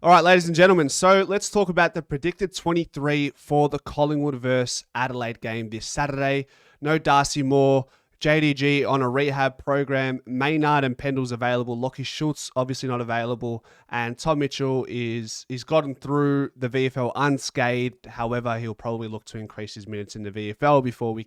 All right, ladies and gentlemen, so let's talk about the predicted 23 for the Collingwood versus Adelaide game this Saturday. No Darcy Moore, JDG on a rehab program, Maynard and Pendle's available, Lockie Schultz obviously not available, and Tom Mitchell is gotten through the VFL unscathed. However, he'll probably look to increase his minutes in the VFL before we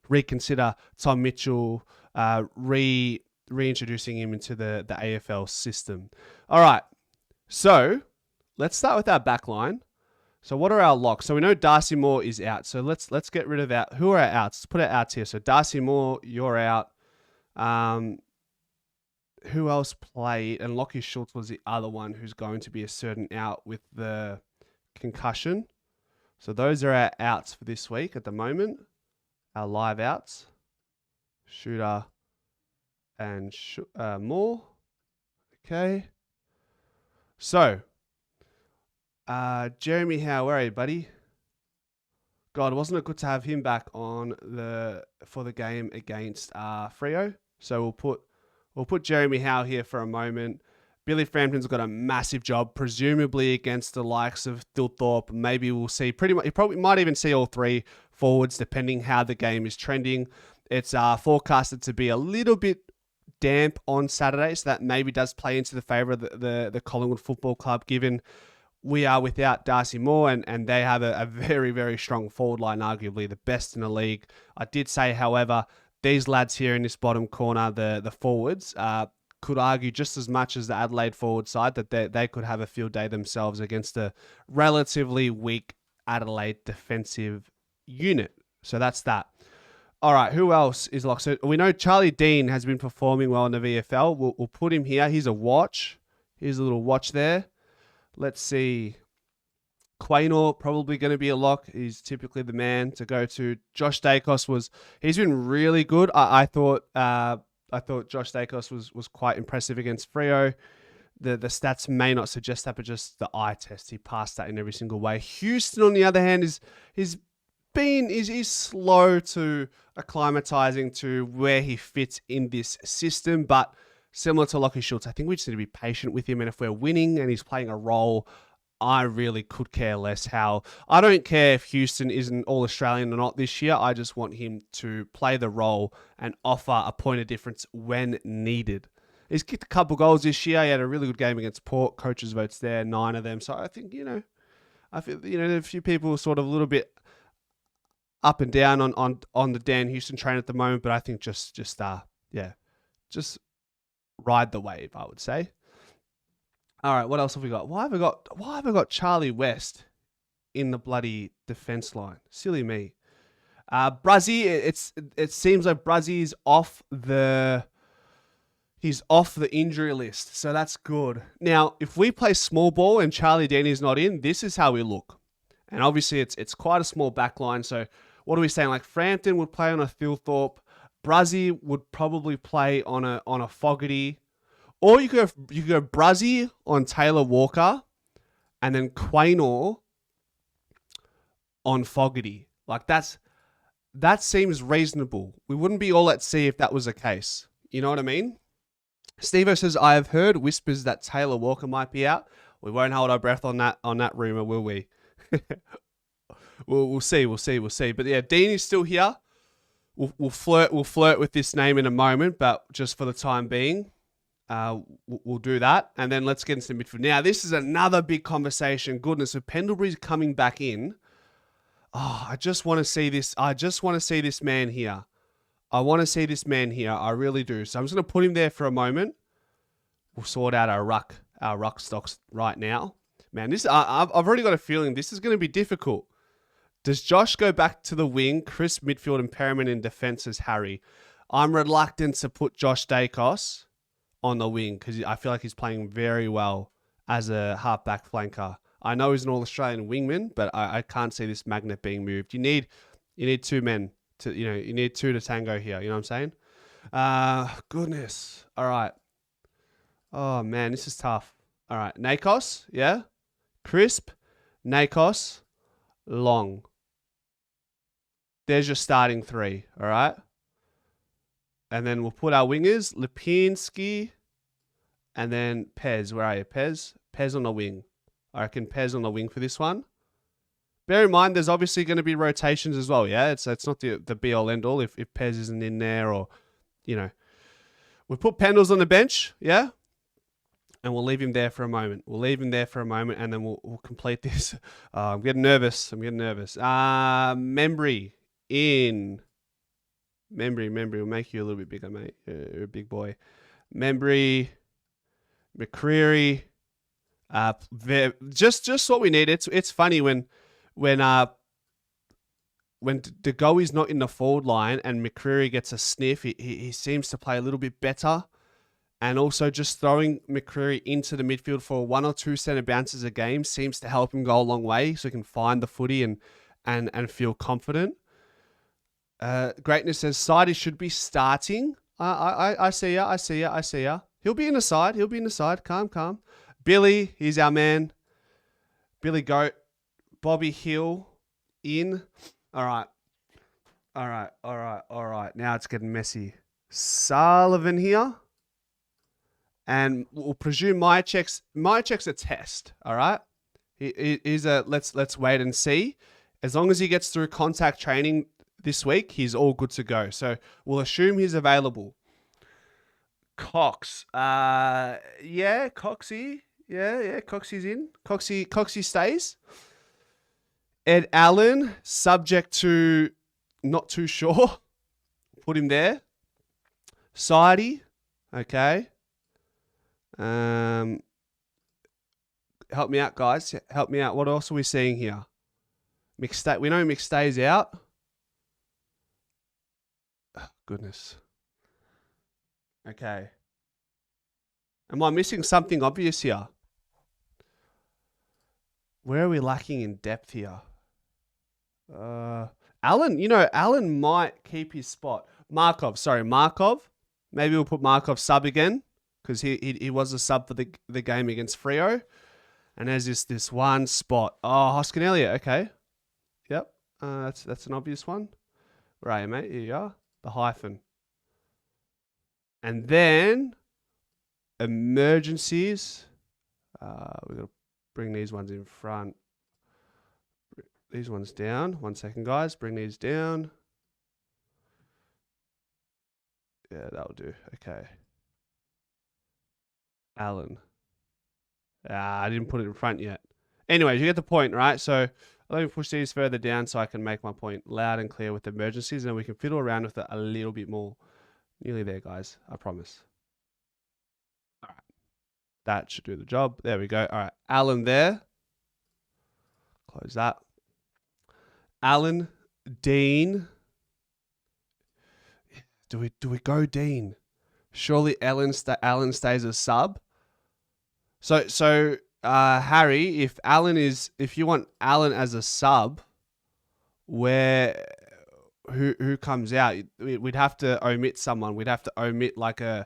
reconsider Tom Mitchell reintroducing him into the AFL system. All right. So, let's start with our back line. So, what are our locks? So, we know Darcy Moore is out. So, let's get rid of that. Who are our outs? Let's put our outs here. So, Darcy Moore, you're out. Who else played? And Lockie Schultz was the other one who's going to be a certain out with the concussion. So, those are our outs for this week at the moment. Our live outs. Shooter and Moore. Okay. So, Jeremy Howe, where are you, buddy? God, wasn't it good to have him back for the game against Freo? So we'll put Jeremy Howe here for a moment. Billy Frampton's got a massive job, presumably against the likes of Thilthorpe. Maybe we'll see pretty much. You probably might even see all three forwards, depending how the game is trending. It's forecasted to be a little bit damp on Saturday, so that maybe does play into the favour of the Collingwood Football Club, given we are without Darcy Moore and they have a very, very strong forward line, arguably the best in the league. I did say, however, these lads here in this bottom corner, the forwards, could argue just as much as the Adelaide forward side that they could have a field day themselves against a relatively weak Adelaide defensive unit. So that's that. All right, who else is locked? So we know Charlie Dean has been performing well in the VFL. We'll put him here. He's a watch. Here's a little watch there. Let's see. Quaynor probably going to be a lock. He's typically the man to go to. Josh Dacos he's been really good. I thought Josh Dacos was quite impressive against Freo. The stats may not suggest that, but just the eye test, he passed that in every single way. Houston, on the other hand, is slow to acclimatizing to where he fits in this system, but similar to Lockie Schultz, I think we just need to be patient with him, and if we're winning and he's playing a role, I really could care less how. I don't care if Houston isn't All-Australian or not this year. I just want him to play the role and offer a point of difference when needed. He's kicked a couple goals this year. He had a really good game against Port. Coaches' votes there, 9 of them. So I think, I feel, a few people are sort of a little bit up and down on the Dan Houston train at the moment, but I think just ride the wave, I would say. All right, what else have we got? Why have I got Charlie West in the bloody defense line? Silly me. Bruzzy, it seems like Bruzzy is off the injury list, so that's good. Now, if we play small ball and Charlie Dean not in, this is how we look. And obviously, it's quite a small back line, so what are we saying? Like Frampton would play on a Thilthorpe, Bruzzy would probably play on a Fogarty, or you could go Bruzzy on Taylor Walker, and then Quaynor on Fogarty. Like that seems reasonable. We wouldn't be all at sea if that was the case. You know what I mean? Steve-O says, I have heard whispers that Taylor Walker might be out. We won't hold our breath on that rumor, will we? We'll see. But yeah, Dean is still here. We'll flirt with this name in a moment, but just for the time being, we'll do that. And then let's get into the midfield. Now, this is another big conversation. Goodness, if Pendlebury's coming back in, I just want to see this. I just want to see this man here. I want to see this man here. I really do. So I'm just going to put him there for a moment. We'll sort out our ruck stocks right now. Man, I've already got a feeling this is going to be difficult. Does Josh go back to the wing? Chris midfield and Perriman in defence as Harry. I'm reluctant to put Josh Dacos on the wing because I feel like he's playing very well as a half-back flanker. I know he's an All-Australian wingman, but I can't see this magnet being moved. You need two men to, you need two to tango here. You know what I'm saying? Goodness. All right. Oh man, this is tough. All right. Nakos. Yeah. Crisp. Nakos. Long. There's your starting three. All right. And then we'll put our wingers, Lipinski, and then Pez. Where are you, Pez? Pez on a wing. I reckon Pez on a wing for this one. Bear in mind, there's obviously going to be rotations as well, yeah? It's not the be-all, end-all if Pez isn't in there or, you know. We put Pendles on the bench, yeah? And we'll leave him there for a moment. And then we'll complete this. I'm getting nervous. Membry in. Membry will make you a little bit bigger, mate. You're a big boy. Membry, McCreary. Just what we need. It's funny when De Goey's not in the forward line and McCreary gets a sniff, he seems to play a little bit better. And also just throwing McCreary into the midfield for 1 or 2 centre bounces a game seems to help him go a long way so he can find the footy and feel confident. Greatness says Sidey should be starting. I see ya. He'll be in the side. Calm. Billy, he's our man. Billy Goat. Bobby Hill in. All right. Now it's getting messy. Sullivan here. And we'll presume Myercheck's a test, all right? He's a let's wait and see. As long as he gets through contact training this week, he's all good to go. So we'll assume he's available. Cox. Coxie. Yeah, Coxie's in. Coxie stays. Ed Allen, subject to not too sure. Put him there. Sidey. Okay. Help me out, guys. Help me out. What else are we seeing here? McStay. We know McStay's out. Oh, goodness. Okay. Am I missing something obvious here? Where are we lacking in depth here? Allen. Allen might keep his spot. Markov. Maybe we'll put Markov sub again. Because he was a sub for the game against Freo. And there's this one spot. Oh, Hoskin Elliott. Okay. Yep. That's an obvious one. Where are you, mate? Here you are. The hyphen. And then emergencies. We've got to bring these ones in front. These ones down. 1 second, guys. Bring these down. Yeah, that'll do. Okay. Allen. I didn't put it in front yet. Anyways, you get the point, right? So let me push these further down so I can make my point loud and clear with emergencies, and we can fiddle around with it a little bit more. Nearly there, guys. I promise. All right. That should do the job. There we go. All right. Allen there. Close that. Allen, Dean. Do we go Dean? Surely Allen stays a sub. So Harry, if you want Allen as a sub, who comes out? We'd have to omit someone. We'd have to omit like a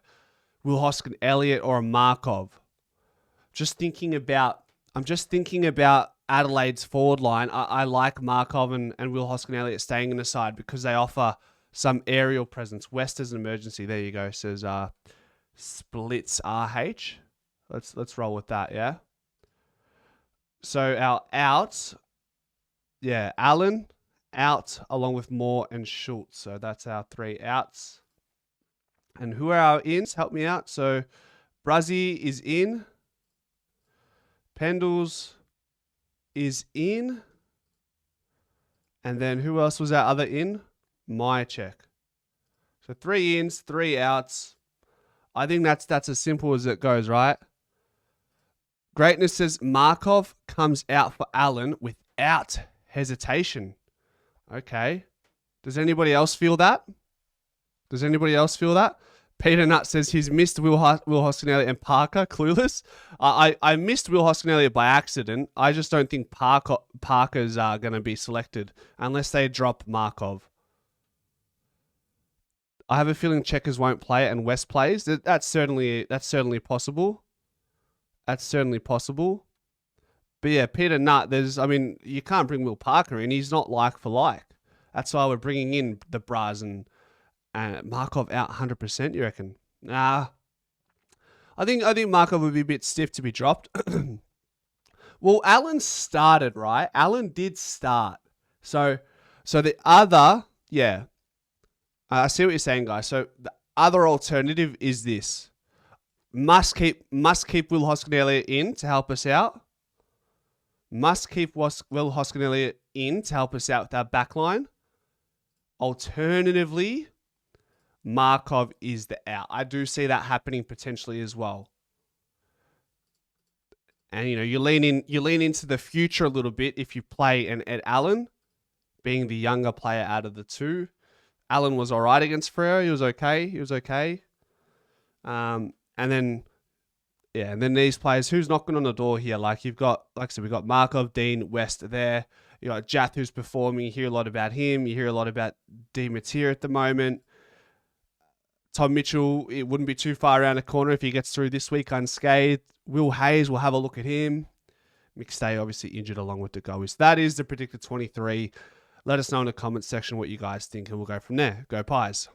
Will Hoskin Elliott or a Markov. I'm just thinking about Adelaide's forward line. I like Markov and Will Hoskin Elliott staying in the side because they offer some aerial presence. West is an emergency. There you go. Says Splits RH. Let's roll with that, yeah? So our outs, yeah, Allen, out along with Moore and Schultz. So that's our 3 outs. And who are our ins? Help me out. So Bruzzy is in. Pendles is in. And then who else was our other in? Myercheck. So 3 ins, 3 outs. I think that's as simple as it goes, right? Greatness says Markov comes out for Allen without hesitation. Okay. Does anybody else feel that? Peter Nutt says he's missed Will Hoskin Elliott and Parker. Clueless. I missed Will Hoskin Elliott by accident. I just don't think Parker's going to be selected unless they drop Markov. I have a feeling Checkers won't play and West plays. That's certainly possible. But yeah, Peter Nutt, you can't bring Will Parker in. He's not like for like. That's why we're bringing in the Braz and Markov out 100%, you reckon? Nah. I think Markov would be a bit stiff to be dropped. Well, Allen started, right? Allen did start. So the other, yeah. I see what you're saying, guys. So the other alternative is this. Must keep Will Hoskin-Elliott in to help us out. Must keep Will Hoskin-Elliott in to help us out with our back line. Alternatively, Markov is the out. I do see that happening potentially as well. And you lean into the future a little bit if you play an Ed Allen, being the younger player out of the two. Allen was all right against Freo. He was okay. And then these players, who's knocking on the door here? Like you've got, like I said, we've got Markov, Dean, West there. You got Jath, who's performing. You hear a lot about him. You hear a lot about Di Matia at the moment. Tom Mitchell, it wouldn't be too far around the corner if he gets through this week unscathed. Will Hayes, we'll have a look at him. McStay obviously injured along with the goals. That is the predicted 23. Let us know in the comments section what you guys think, and we'll go from there. Go Pies.